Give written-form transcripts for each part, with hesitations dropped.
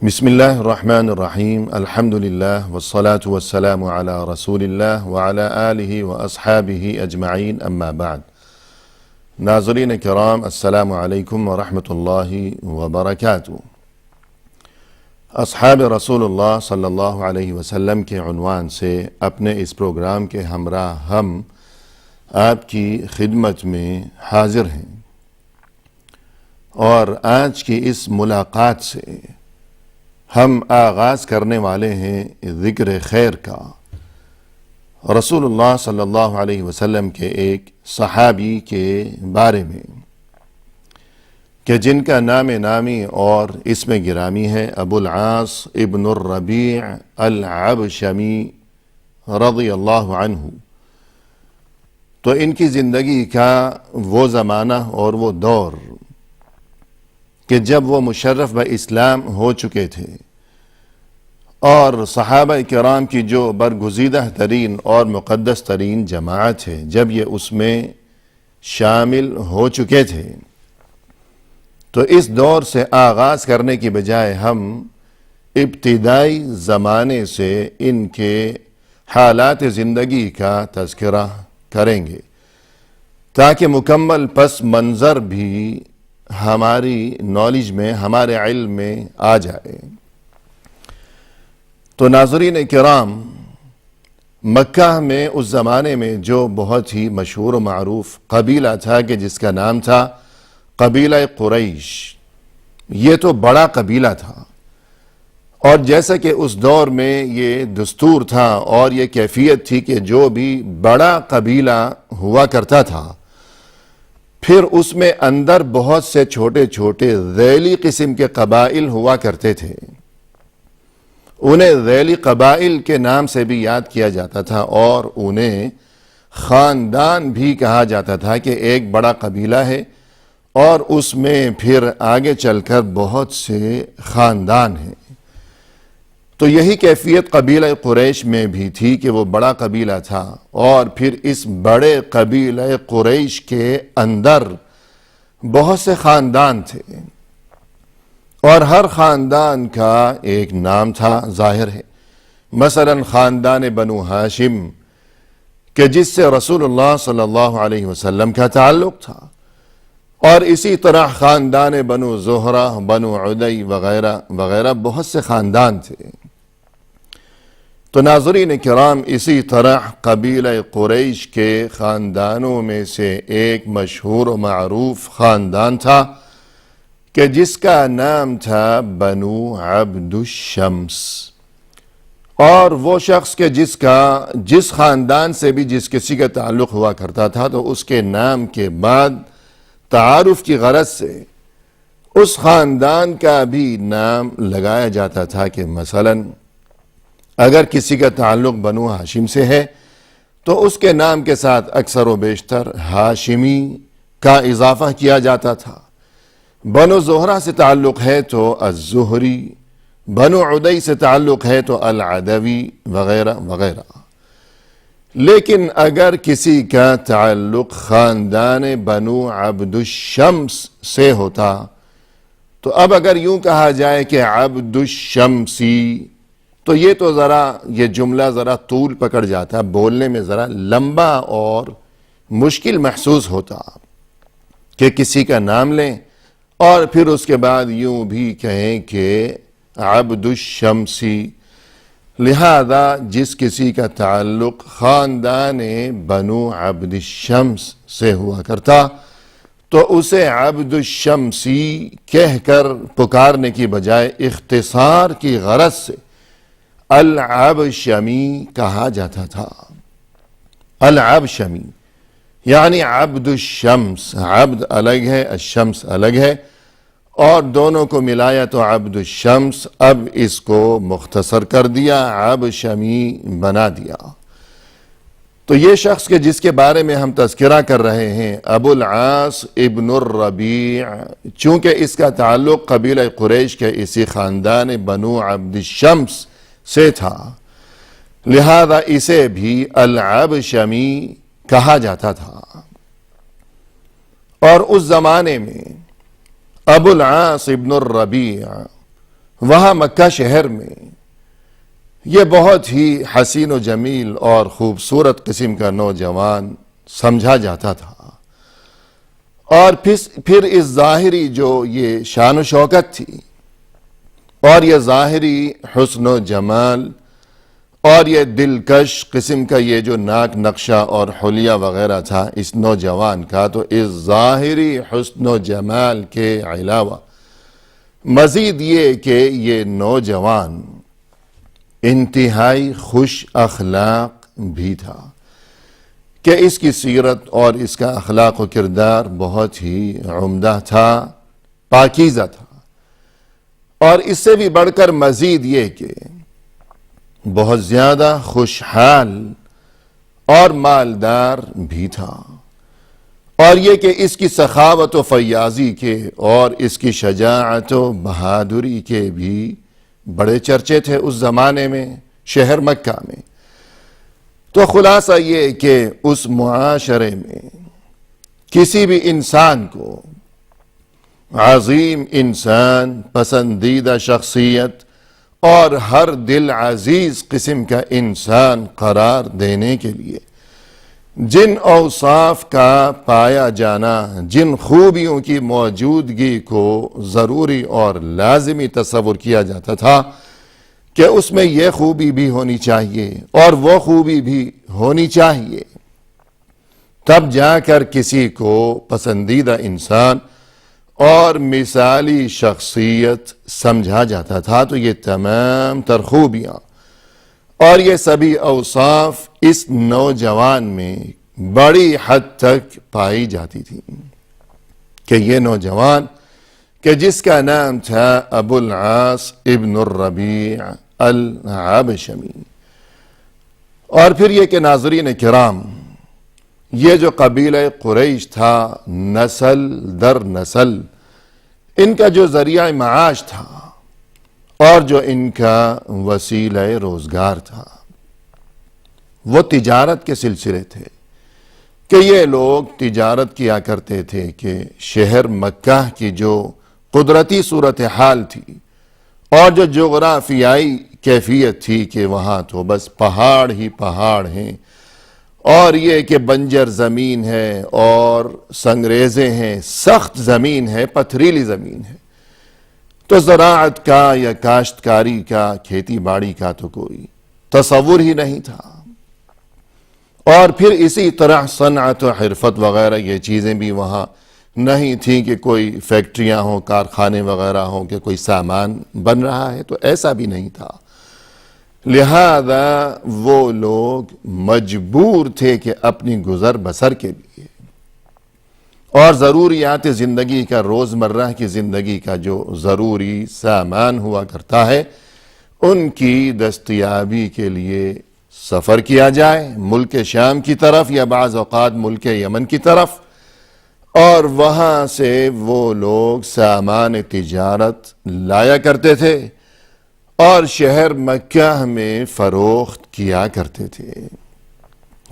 بسم اللہ الرحمن الرحیم الحمد للہ والصلاة والسلام علی رسول اللہ وعلی آلہ واصحابہ اجمعین اما بعد۔ ناظرین کرام، السلام علیکم ورحمۃ اللہ وبرکاتہ۔ اصحاب رسول اللہ صلی اللہ علیہ وسلم کے عنوان سے اپنے اس پروگرام کے ہمراہ ہم آپ کی خدمت میں حاضر ہیں، اور آج کی اس ملاقات سے ہم آغاز کرنے والے ہیں ذکر خیر کا۔ رسول اللہ صلی اللہ علیہ وسلم کے ایک صحابی کے بارے میں کہ جن کا نام نامی اور اسم گرامی ہے ابو العاص ابن الربیع العبشمی رضی اللہ عنہ۔ تو ان کی زندگی کا وہ زمانہ اور وہ دور کہ جب وہ مشرف اسلام ہو چکے تھے، اور صحابہ کرام کی جو برگزیدہ ترین اور مقدس ترین جماعت ہے جب یہ اس میں شامل ہو چکے تھے، تو اس دور سے آغاز کرنے کی بجائے ہم ابتدائی زمانے سے ان کے حالات زندگی کا تذکرہ کریں گے، تاکہ مکمل پس منظر بھی ہماری نالج میں، ہمارے علم میں آ جائے۔ تو ناظرین کرام، مکہ میں اس زمانے میں جو بہت ہی مشہور و معروف قبیلہ تھا کہ جس کا نام تھا قبیلہ قریش، یہ تو بڑا قبیلہ تھا، اور جیسا کہ اس دور میں یہ دستور تھا اور یہ کیفیت تھی کہ جو بھی بڑا قبیلہ ہوا کرتا تھا، پھر اس میں اندر بہت سے چھوٹے چھوٹے ذیلی قسم کے قبائل ہوا کرتے تھے۔ انہیں ذیلی قبائل کے نام سے بھی یاد کیا جاتا تھا، اور انہیں خاندان بھی کہا جاتا تھا کہ ایک بڑا قبیلہ ہے اور اس میں پھر آگے چل کر بہت سے خاندان ہیں۔ تو یہی کیفیت قبیلہ قریش میں بھی تھی کہ وہ بڑا قبیلہ تھا، اور پھر اس بڑے قبیلہ قریش کے اندر بہت سے خاندان تھے، اور ہر خاندان کا ایک نام تھا ظاہر ہے۔ مثلا خاندان بنو ہاشم کہ جس سے رسول اللہ صلی اللہ علیہ وسلم کا تعلق تھا، اور اسی طرح خاندان بنو زہرہ، بنو عدی وغیرہ وغیرہ بہت سے خاندان تھے۔ تو ناظرین کرام، اسی طرح قبیلہ قریش کے خاندانوں میں سے ایک مشہور و معروف خاندان تھا کہ جس کا نام تھا بنو عبد الشمس، اور وہ شخص کہ جس خاندان سے بھی جس کسی کا تعلق ہوا کرتا تھا، تو اس کے نام کے بعد تعارف کی غرض سے اس خاندان کا بھی نام لگایا جاتا تھا کہ مثلا اگر کسی کا تعلق بنو ہاشم سے ہے تو اس کے نام کے ساتھ اکثر و بیشتر ہاشمی کا اضافہ کیا جاتا تھا۔ بنو زہرہ سے تعلق ہے تو الزہری، بنو عدی سے تعلق ہے تو العدوی وغیرہ وغیرہ۔ لیکن اگر کسی کا تعلق خاندان بنو عبد الشمس سے ہوتا، تو اب اگر یوں کہا جائے کہ عبد الشمسی، تو یہ تو یہ جملہ ذرا طول پکڑ جاتا، بولنے میں ذرا لمبا اور مشکل محسوس ہوتا کہ کسی کا نام لیں اور پھر اس کے بعد یوں بھی کہیں کہ عبد الشمسی۔ لہذا جس کسی کا تعلق خاندان بنو عبد الشمس سے ہوا کرتا، تو اسے عبد الشمسی کہہ کر پکارنے کی بجائے اختصار کی غرض سے العبشمی کہا جاتا تھا۔ العبشمی یعنی عبد الشمس، عبد الگ ہے، الشمس الگ ہے، اور دونوں کو ملایا تو عبد الشمس، اب اس کو مختصر کر دیا، عبشمی بنا دیا۔ تو یہ شخص کہ جس کے بارے میں ہم تذکرہ کر رہے ہیں ابو العاص ابن الربیع، چونکہ اس کا تعلق قبیلہ قریش کے اسی خاندان بنو عبد الشمس سے تھا، لہذا اسے بھی العبشمی کہا جاتا تھا۔ اور اس زمانے میں ابو العاص ابن الربیع وہاں مکہ شہر میں یہ بہت ہی حسین و جمیل اور خوبصورت قسم کا نوجوان سمجھا جاتا تھا، اور پھر اس ظاہری جو یہ شان و شوکت تھی اور یہ ظاہری حسن و جمال اور یہ دلکش قسم کا یہ جو ناک نقشہ اور حلیہ وغیرہ تھا اس نوجوان کا، تو اس ظاہری حسن و جمال کے علاوہ مزید یہ کہ یہ نوجوان انتہائی خوش اخلاق بھی تھا، کہ اس کی سیرت اور اس کا اخلاق و کردار بہت ہی عمدہ تھا، پاکیزہ تھا، اور اس سے بھی بڑھ کر مزید یہ کہ بہت زیادہ خوشحال اور مالدار بھی تھا، اور یہ کہ اس کی سخاوت و فیاضی کے اور اس کی شجاعت و بہادری کے بھی بڑے چرچے تھے اس زمانے میں شہر مکہ میں۔ تو خلاصہ یہ کہ اس معاشرے میں کسی بھی انسان کو عظیم انسان، پسندیدہ شخصیت اور ہر دل عزیز قسم کا انسان قرار دینے کے لیے جن اوصاف کا پایا جانا، جن خوبیوں کی موجودگی کو ضروری اور لازمی تصور کیا جاتا تھا کہ اس میں یہ خوبی بھی ہونی چاہیے اور وہ خوبی بھی ہونی چاہیے، تب جا کر کسی کو پسندیدہ انسان اور مثالی شخصیت سمجھا جاتا تھا۔ تو یہ تمام تر خوبیاں اور یہ سبھی اوصاف اس نوجوان میں بڑی حد تک پائی جاتی تھی، کہ یہ نوجوان کہ جس کا نام تھا ابو العاص ابن الربیع العبشمی۔ اور پھر یہ کہ ناظرین کرام، یہ جو قبیلہ قریش تھا، نسل در نسل ان کا جو ذریعہ معاش تھا اور جو ان کا وسیلہ روزگار تھا، وہ تجارت کے سلسلے تھے، کہ یہ لوگ تجارت کیا کرتے تھے، کہ شہر مکہ کی جو قدرتی صورتحال تھی اور جو جغرافیائی کیفیت تھی کہ وہاں تو بس پہاڑ ہی پہاڑ ہیں، اور یہ کہ بنجر زمین ہے اور سنگریزے ہیں، سخت زمین ہے، پتھریلی زمین ہے، تو زراعت کا یا کاشتکاری کا، کھیتی باڑی کا تو کوئی تصور ہی نہیں تھا۔ اور پھر اسی طرح صنعت و حرفت وغیرہ یہ چیزیں بھی وہاں نہیں تھیں، کہ کوئی فیکٹریاں ہوں، کارخانے وغیرہ ہوں، کہ کوئی سامان بن رہا ہے، تو ایسا بھی نہیں تھا۔ لہذا وہ لوگ مجبور تھے کہ اپنی گزر بسر کے لیے اور ضروریات زندگی کا، روزمرہ کی زندگی کا جو ضروری سامان ہوا کرتا ہے، ان کی دستیابی کے لیے سفر کیا جائے ملک شام کی طرف یا بعض اوقات ملک یمن کی طرف، اور وہاں سے وہ لوگ سامان تجارت لایا کرتے تھے اور شہر مکہ میں فروخت کیا کرتے تھے۔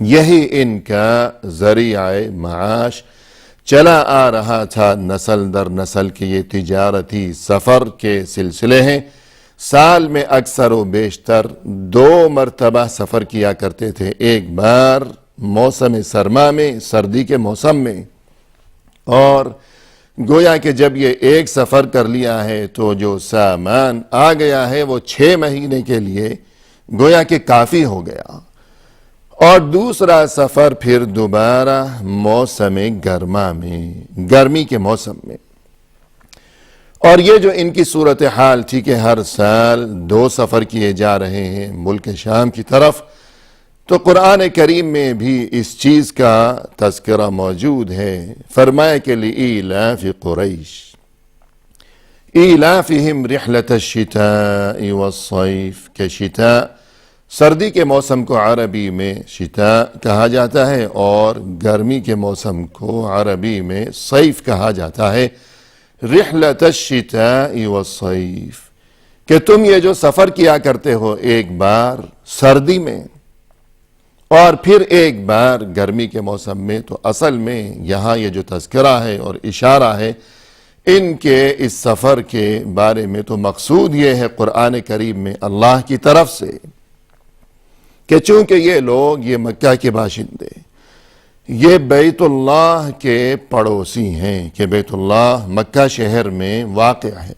یہی ان کا ذریعہ معاش چلا آ رہا تھا نسل در نسل کے، یہ تجارتی سفر کے سلسلے ہیں۔ سال میں اکثر و بیشتر 2 مرتبہ سفر کیا کرتے تھے، ایک بار موسم سرما میں، سردی کے موسم میں، اور گویا کہ جب یہ ایک سفر کر لیا ہے تو جو سامان آ گیا ہے وہ 6 مہینے کے لیے گویا کہ کافی ہو گیا، اور دوسرا سفر پھر دوبارہ موسم گرما میں، گرمی کے موسم میں۔ اور یہ جو ان کی صورتحال تھی کہ ہر سال 2 سفر کیے جا رہے ہیں ملک شام کی طرف، تو قرآن کریم میں بھی اس چیز کا تذکرہ موجود ہے۔ فرمایا کہ لإیلاف قریش ایلافہم رحلۃ الشتاء والصیف، کہ شتاء سردی کے موسم کو عربی میں شتاء کہا جاتا ہے، اور گرمی کے موسم کو عربی میں صیف کہا جاتا ہے۔ رحلۃ الشتاء والصیف، کہ تم یہ جو سفر کیا کرتے ہو، ایک بار سردی میں اور پھر ایک بار گرمی کے موسم میں، تو اصل میں یہاں یہ جو تذکرہ ہے اور اشارہ ہے ان کے اس سفر کے بارے میں تو مقصود یہ ہے قرآن کریم میں اللہ کی طرف سے کہ چونکہ یہ لوگ، یہ مکہ کے باشندے، یہ بیت اللہ کے پڑوسی ہیں، کہ بیت اللہ مکہ شہر میں واقع ہے،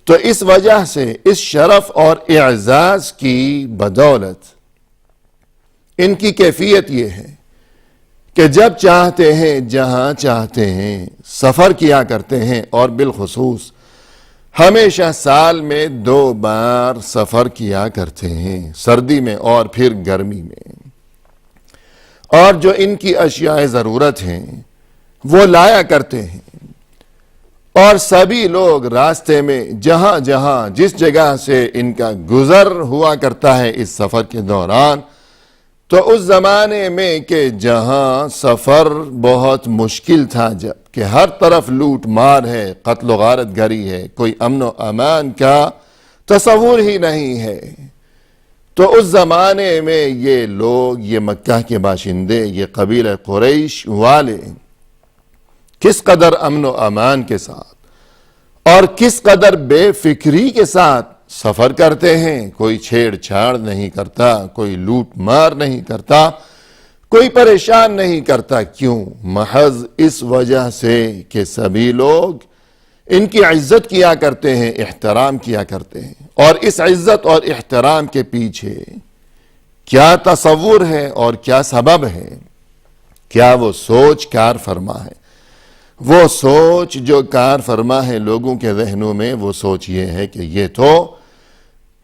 تو اس وجہ سے اس شرف اور اعزاز کی بدولت ان کی کیفیت یہ ہے کہ جب چاہتے ہیں، جہاں چاہتے ہیں سفر کیا کرتے ہیں، اور بالخصوص ہمیشہ سال میں 2 بار سفر کیا کرتے ہیں، سردی میں اور پھر گرمی میں، اور جو ان کی اشیاء ضرورت ہیں وہ لایا کرتے ہیں، اور سبھی لوگ راستے میں جہاں جہاں جس جگہ سے ان کا گزر ہوا کرتا ہے اس سفر کے دوران، تو اس زمانے میں کہ جہاں سفر بہت مشکل تھا، جب کہ ہر طرف لوٹ مار ہے، قتل و غارت گری ہے، کوئی امن و امان کا تصور ہی نہیں ہے، تو اس زمانے میں یہ لوگ، یہ مکہ کے باشندے، یہ قبیلہ قریش والے کس قدر امن و امان کے ساتھ اور کس قدر بے فکری کے ساتھ سفر کرتے ہیں، کوئی چھیڑ چھاڑ نہیں کرتا، کوئی لوٹ مار نہیں کرتا، کوئی پریشان نہیں کرتا۔ کیوں؟ محض اس وجہ سے کہ سبھی لوگ ان کی عزت کیا کرتے ہیں، احترام کیا کرتے ہیں، اور اس عزت اور احترام کے پیچھے کیا تصور ہے اور کیا سبب ہے، کیا وہ سوچ کار فرما ہے؟ وہ سوچ جو کار فرما ہے لوگوں کے ذہنوں میں، وہ سوچ یہ ہے کہ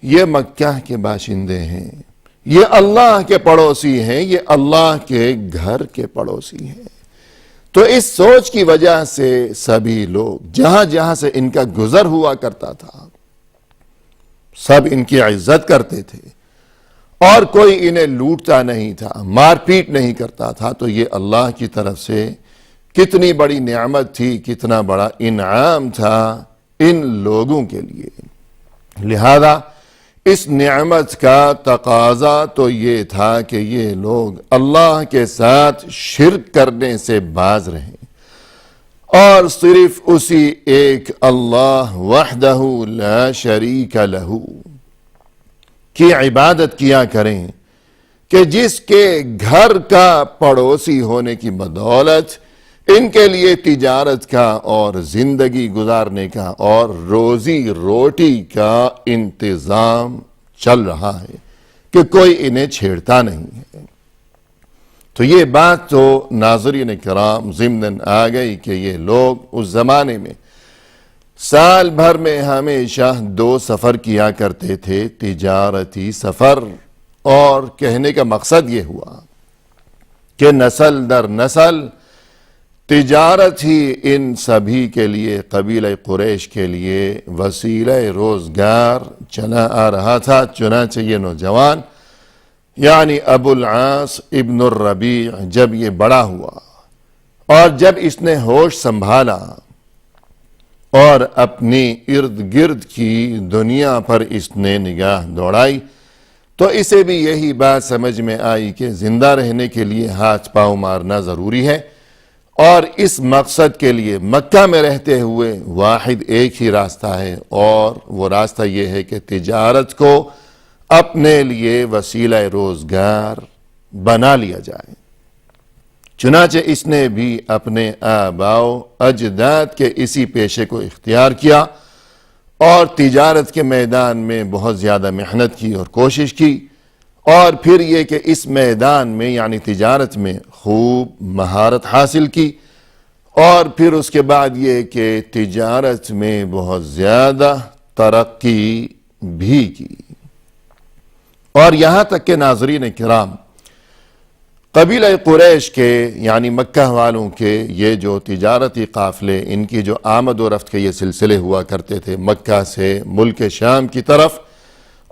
یہ مکہ کے باشندے ہیں، یہ اللہ کے پڑوسی ہیں، یہ اللہ کے گھر کے پڑوسی ہیں۔ تو اس سوچ کی وجہ سے سبھی لوگ جہاں جہاں سے ان کا گزر ہوا کرتا تھا، سب ان کی عزت کرتے تھے، اور کوئی انہیں لوٹتا نہیں تھا، مار پیٹ نہیں کرتا تھا۔ تو یہ اللہ کی طرف سے کتنی بڑی نعمت تھی، کتنا بڑا انعام تھا ان لوگوں کے لیے۔ لہذا اس نعمت کا تقاضا تو یہ تھا کہ یہ لوگ اللہ کے ساتھ شرک کرنے سے باز رہیں، اور صرف اسی ایک اللہ وحدہ لا شریک لہ کی عبادت کیا کریں، کہ جس کے گھر کا پڑوسی ہونے کی بدولت ان کے لیے تجارت کا اور زندگی گزارنے کا اور روزی روٹی کا انتظام چل رہا ہے، کہ کوئی انہیں چھیڑتا نہیں ہے۔ تو یہ بات تو ناظرین کرام ضمناً آ گئی کہ یہ لوگ اس زمانے میں سال بھر میں ہمیشہ 2 سفر کیا کرتے تھے، تجارتی سفر، اور کہنے کا مقصد یہ ہوا کہ نسل در نسل تجارت ہی ان سبھی کے لیے، قبیلہ قریش کے لیے وسیلہ روزگار چلا آ رہا تھا۔ چنانچہ یہ نوجوان یعنی ابو العاص ابن الربیع جب یہ بڑا ہوا اور جب اس نے ہوش سنبھالا اور اپنی ارد گرد کی دنیا پر اس نے نگاہ دوڑائی، تو اسے بھی یہی بات سمجھ میں آئی کہ زندہ رہنے کے لیے ہاتھ پاؤں مارنا ضروری ہے، اور اس مقصد کے لیے مکہ میں رہتے ہوئے واحد ایک ہی راستہ ہے، اور وہ راستہ یہ ہے کہ تجارت کو اپنے لیے وسیلہ روزگار بنا لیا جائے۔ چنانچہ اس نے بھی اپنے آباء و اجداد کے اسی پیشے کو اختیار کیا، اور تجارت کے میدان میں بہت زیادہ محنت کی اور کوشش کی، اور پھر یہ کہ اس میدان میں یعنی تجارت میں خوب مہارت حاصل کی، اور پھر اس کے بعد یہ کہ تجارت میں بہت زیادہ ترقی بھی کی، اور یہاں تک کہ ناظرین کرام قبیلہ قریش کے یعنی مکہ والوں کے یہ جو تجارتی قافلے، ان کی جو آمد و رفت کے یہ سلسلے ہوا کرتے تھے مکہ سے ملک شام کی طرف،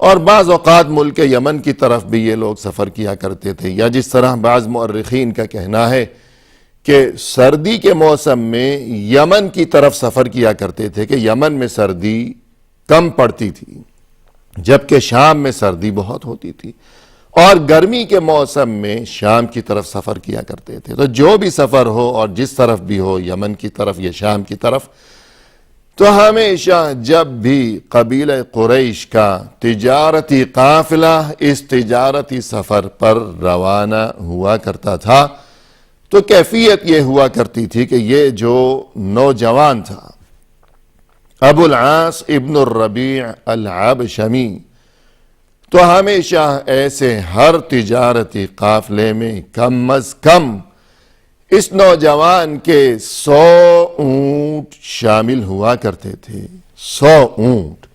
اور بعض اوقات ملک یمن کی طرف بھی یہ لوگ سفر کیا کرتے تھے، یا جس طرح بعض مؤرخین کا کہنا ہے کہ سردی کے موسم میں یمن کی طرف سفر کیا کرتے تھے، کہ یمن میں سردی کم پڑتی تھی جبکہ شام میں سردی بہت ہوتی تھی، اور گرمی کے موسم میں شام کی طرف سفر کیا کرتے تھے۔ تو جو بھی سفر ہو اور جس طرف بھی ہو، یمن کی طرف یا شام کی طرف، تو ہمیشہ جب بھی قبیلہ قریش کا تجارتی قافلہ اس تجارتی سفر پر روانہ ہوا کرتا تھا تو کیفیت یہ ہوا کرتی تھی کہ یہ جو نوجوان تھا ابو العاص ابن الربیع العبشمی، تو ہمیشہ ایسے ہر تجارتی قافلے میں کم از کم اس نوجوان کے 100 اونٹ شامل ہوا کرتے تھے۔ 100 اونٹ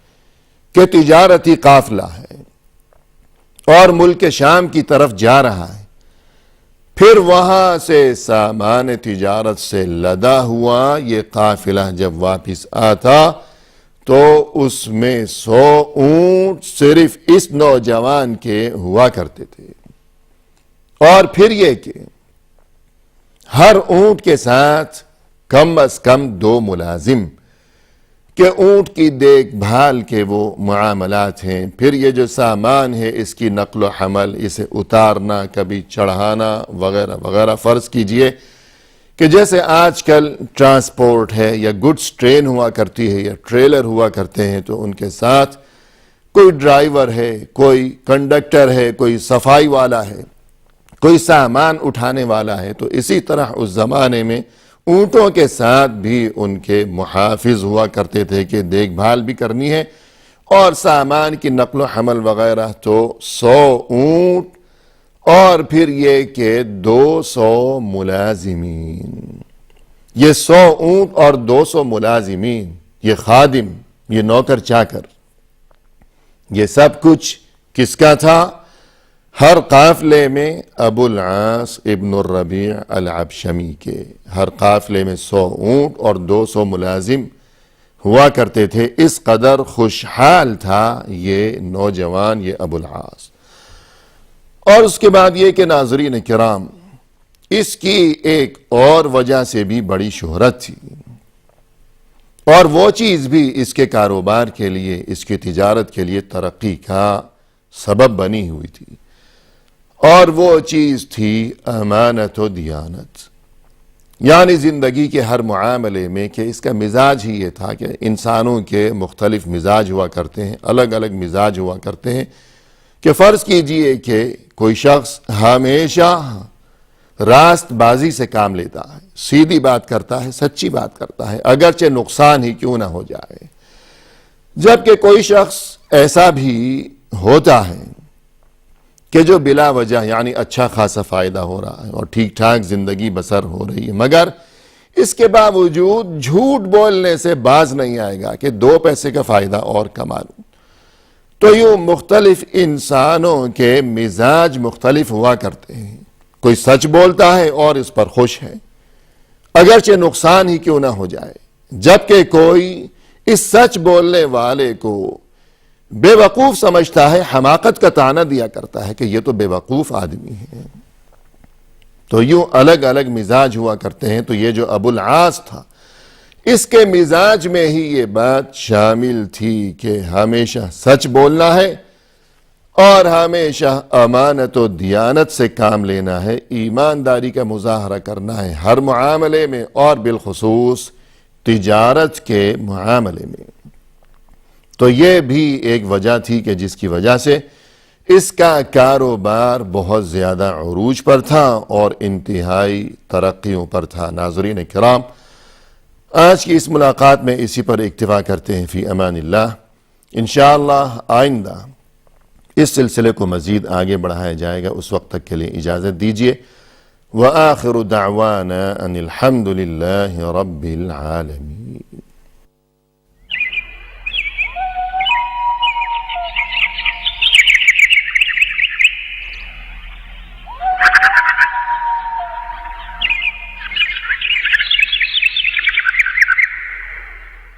کہ تجارتی قافلہ ہے اور ملک شام کی طرف جا رہا ہے، پھر وہاں سے سامان تجارت سے لدا ہوا یہ قافلہ جب واپس آتا تو اس میں 100 اونٹ صرف اس نوجوان کے ہوا کرتے تھے۔ اور پھر یہ کہ ہر اونٹ کے ساتھ کم از کم 2 ملازم، کہ اونٹ کی دیکھ بھال کے وہ معاملات ہیں، پھر یہ جو سامان ہے اس کی نقل و حمل، اسے اتارنا، کبھی چڑھانا وغیرہ وغیرہ۔ فرض کیجئے کہ جیسے آج کل ٹرانسپورٹ ہے یا گڈس ٹرین ہوا کرتی ہے یا ٹریلر ہوا کرتے ہیں، تو ان کے ساتھ کوئی ڈرائیور ہے، کوئی کنڈکٹر ہے، کوئی صفائی والا ہے، کوئی سامان اٹھانے والا ہے، تو اسی طرح اس زمانے میں اونٹوں کے ساتھ بھی ان کے محافظ ہوا کرتے تھے کہ دیکھ بھال بھی کرنی ہے اور سامان کی نقل و حمل وغیرہ۔ تو 100 اونٹ اور پھر یہ کہ 200 ملازمین، یہ 100 اونٹ اور 200 ملازمین، یہ خادم، یہ نوکر چاکر، یہ سب کچھ کس کا تھا؟ ہر قافلے میں ابو العاص ابن الربیع العبشمی کے، ہر قافلے میں 100 اونٹ اور 200 ملازم ہوا کرتے تھے۔ اس قدر خوشحال تھا یہ نوجوان، یہ ابو العاص۔ اور اس کے بعد یہ کہ ناظرین کرام، اس کی ایک اور وجہ سے بھی بڑی شہرت تھی، اور وہ چیز بھی اس کے کاروبار کے لیے، اس کی تجارت کے لیے ترقی کا سبب بنی ہوئی تھی، اور وہ چیز تھی امانت و دیانت۔ یعنی زندگی کے ہر معاملے میں کہ اس کا مزاج ہی یہ تھا کہ انسانوں کے مختلف مزاج ہوا کرتے ہیں، الگ الگ مزاج ہوا کرتے ہیں، کہ فرض کیجئے کہ کوئی شخص ہمیشہ راست بازی سے کام لیتا ہے، سیدھی بات کرتا ہے، سچی بات کرتا ہے، اگرچہ نقصان ہی کیوں نہ ہو جائے، جبکہ کوئی شخص ایسا بھی ہوتا ہے کہ جو بلا وجہ یعنی اچھا خاصا فائدہ ہو رہا ہے اور ٹھیک ٹھاک زندگی بسر ہو رہی ہے، مگر اس کے باوجود جھوٹ بولنے سے باز نہیں آئے گا کہ 2 پیسے کا فائدہ اور کما لوں۔ تو یوں مختلف انسانوں کے مزاج مختلف ہوا کرتے ہیں، کوئی سچ بولتا ہے اور اس پر خوش ہے، اگرچہ نقصان ہی کیوں نہ ہو جائے، جبکہ کوئی اس سچ بولنے والے کو بے وقوف سمجھتا ہے، حماقت کا طعنہ دیا کرتا ہے کہ یہ تو بے وقوف آدمی ہے۔ تو یوں الگ الگ مزاج ہوا کرتے ہیں۔ تو یہ جو ابو العاص تھا، اس کے مزاج میں ہی یہ بات شامل تھی کہ ہمیشہ سچ بولنا ہے اور ہمیشہ امانت و دیانت سے کام لینا ہے، ایمانداری کا مظاہرہ کرنا ہے ہر معاملے میں، اور بالخصوص تجارت کے معاملے میں۔ تو یہ بھی ایک وجہ تھی کہ جس کی وجہ سے اس کا کاروبار بہت زیادہ عروج پر تھا اور انتہائی ترقیوں پر تھا۔ ناظرین کرام، آج کی اس ملاقات میں اسی پر اکتفا کرتے ہیں، فی امان اللہ۔ انشاءاللہ آئندہ اس سلسلے کو مزید آگے بڑھایا جائے گا، اس وقت تک کے لیے اجازت دیجیے۔ وآخر دعوانا ان الحمد للہ رب العالمین۔